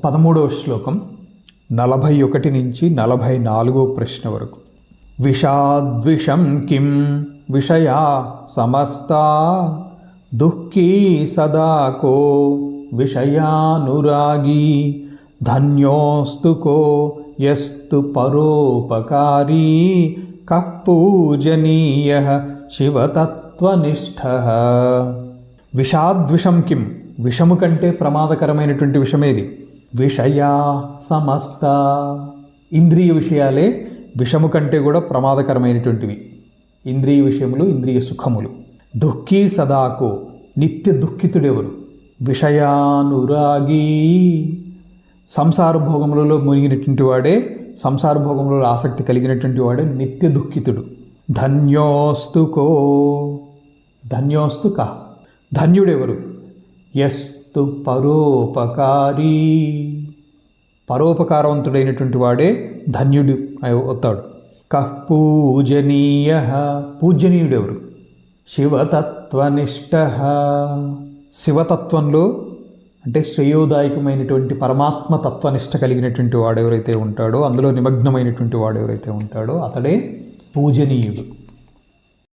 13వ శ్లోకం 41 నుంచి 44వ ప్రశ్న వరకు. విషాద్విషం కిం విషయా సమస్తా దుఃఖీ సదాకో విషయానురాగీ ధన్యోస్తు కో యస్తు పరోపకారీ కః పూజనీయః శివతత్వనిష్ఠః. విషాద్విషం కిం, విషము కంటే ప్రమాదకరమైనటువంటి విషమేది? విషయా సమస్త, ఇంద్రియ విషయాలే విషము కంటే కూడా ప్రమాదకరమైనటువంటివి. ఇంద్రియ విషయములు, ఇంద్రియ సుఖములు. దుఃఖీ సదాకో, నిత్య దుఃఖితుడెవరు? విషయానురాగీ, సంసార భోగములలో మునిగినటువంటి వాడే, సంసార భోగములలో ఆసక్తి కలిగినటువంటి వాడే నిత్య దుఃఖితుడు. ధన్యోస్తు కో, ధన్యోస్తు కా, ధన్యుడెవరు? యస్తు పరోపకారీ, పరోపకారవంతుడైనటువంటి వాడే ధన్యుడు అవుతాడు. కః పూజనీయః, పూజనీయుడెవరు? శివతత్వనిష్ఠః, శివతత్వంలో అంటే శ్రేయోదాయకమైనటువంటి పరమాత్మ తత్వనిష్ట కలిగినటువంటి వాడెవరైతే ఉంటాడో, అందులో నిమగ్నమైనటువంటి వాడెవరైతే ఉంటాడో అతడే పూజనీయుడు.